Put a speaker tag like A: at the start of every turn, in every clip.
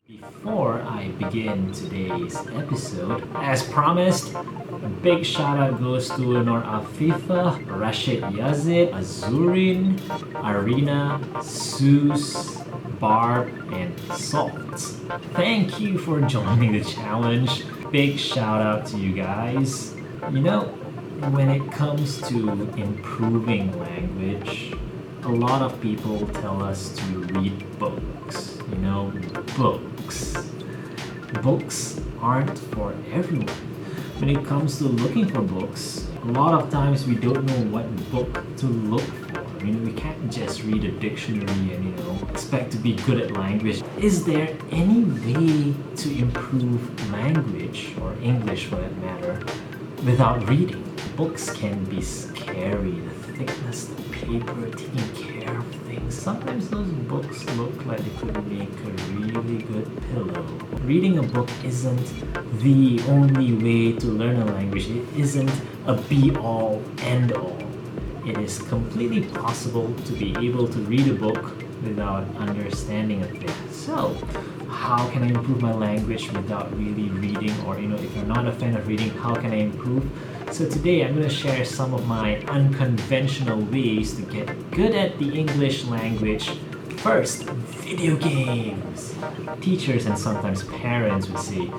A: Before I begin today's episode, as promised, a big shout out goes to Nor Afifa, Rashid Yazid, Azurin, Arena, Seuss, Barb, and Salt. Thank you for joining the challenge. Big shout out to you guys. You know, when it comes to improving language, a lot of people tell us to read books. Books. Books aren't for everyone. When it comes to looking for books, a lot of times we don't know what book to look for. We can't just read a dictionary and expect to be good at language. Is there any way to improve language or English for that matter without reading? Books can be scary. The thickness, the paper, taking care of things. Sometimes those books look like they could make a really good pillow. Reading a book isn't the only way to learn a language. It isn't a be-all, end-all. It is completely possible to be able to read a book without understanding a thing. So, how can I improve my language without really reading? Or, if you're not a fan of reading, how can I improve? So today I'm going to share some of my unconventional ways to get good at the English language. First, video games. Teachers and sometimes parents would say,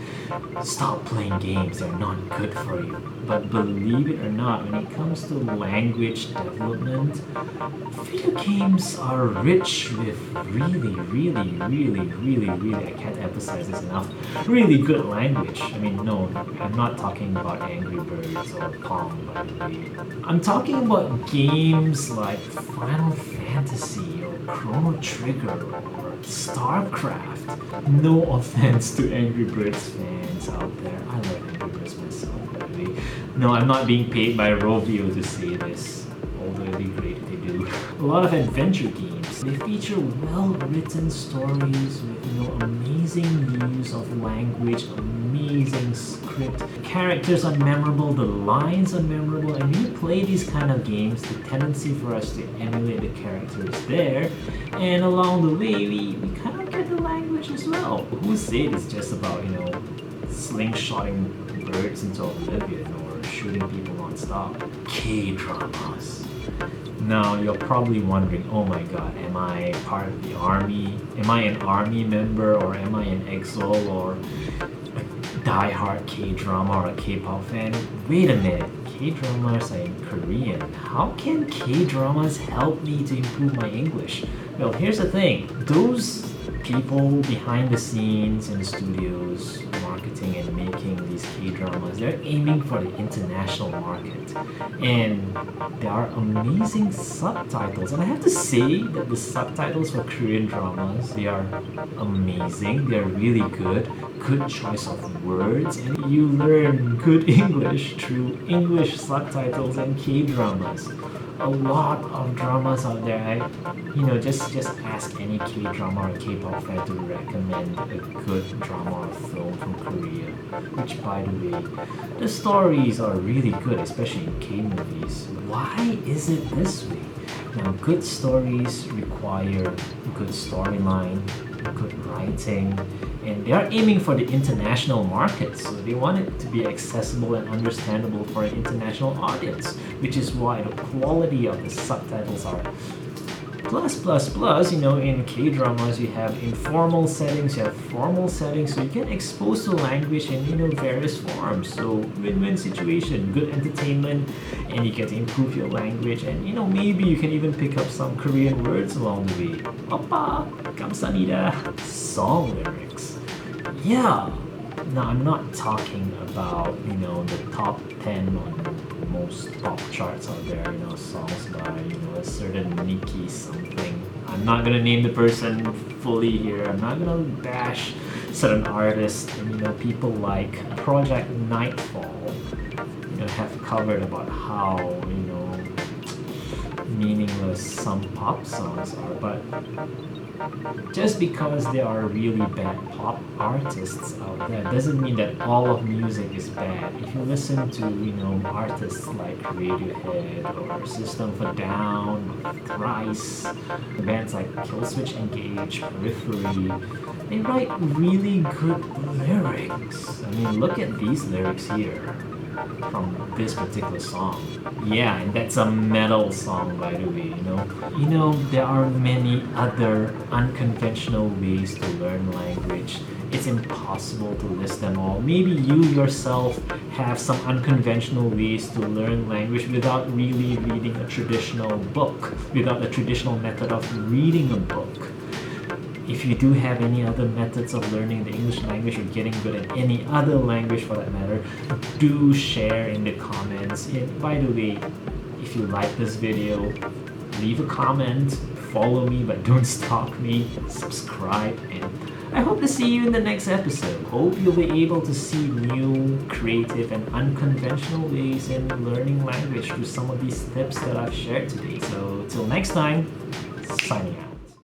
A: stop playing games, they're not good for you. But believe it or not, when it comes to language development, video games are rich with really, I can't emphasize this enough, really good language. No, I'm not talking about Angry Birds or Pong, by the way. I'm talking about games like Final Fantasy or Chrono Trigger or StarCraft. No offense to Angry Birds fans out there. I love Angry Birds myself, by the way. No, I'm not being paid by Rovio to say this, although it'd be great if they do. A lot of adventure games. They feature well-written stories with amazing use of language, amazing script. Characters are memorable, the lines are memorable, and when you play these kind of games, the tendency for us to emulate the character is there, and along the way, we kind of get the language as well. Who said it's just about, slingshotting birds into oblivion or shooting people non-stop? K-dramas. Now, you're probably wondering, oh my god, am I part of the army? Am I an army member, or am I an exile, or a die-hard K-drama or a K-pop fan? Wait a minute, K-dramas are in Korean. How can K-dramas help me to improve my English? Well, here's the thing. Those people behind the scenes in the studios, marketing and making these K-dramas, they're aiming for the international market. And there are amazing subtitles. And I have to say that the subtitles for Korean dramas, they are amazing. They're really good. Good choice of words. And you learn good English through English subtitles and K-dramas. A lot of dramas out there. Just ask any K-drama or K-pop fan to recommend a good drama or film from Korea. Which, by the way, the stories are really good, especially in K-movies. Why is it this way? Now, good stories require good storyline, good writing, and they are aiming for the international market, so they want it to be accessible and understandable for an international audience, which is why the quality of the subtitles are plus. In K-dramas you have informal settings, you have formal settings, so you get exposed to language in various forms. So win-win situation, good entertainment, and you get to improve your language, and maybe you can even pick up some Korean words along the way. Oppa, 감사합니다. Song lyrics. Yeah. Now, I'm not talking about, the top 10 on most pop charts out there, songs by, a certain Nikki something. I'm not gonna name the person fully here. I'm not gonna bash certain artists. And, people like Project Nightfall, have covered about how, meaningless some pop songs are, but just because there are really bad pop artists out there doesn't mean that all of music is bad. If you listen to, artists like Radiohead or System of a Down, Thrice, bands like Killswitch Engage, Periphery, they write really good lyrics. I mean, look at these lyrics here from this particular song. Yeah, and that's a metal song, by the way, you know. You know, there are many other unconventional ways to learn language. It's impossible to list them all. Maybe you yourself have some unconventional ways to learn language without really reading a traditional book, without a traditional method of reading a book. If you do have any other methods of learning the English language or getting good at any other language for that matter, do share in the comments. And by the way, if you like this video, leave a comment, follow me but don't stalk me, subscribe, and I hope to see you in the next episode. Hope you'll be able to see new, creative, and unconventional ways in learning language through some of these tips that I've shared today. So till next time, signing out.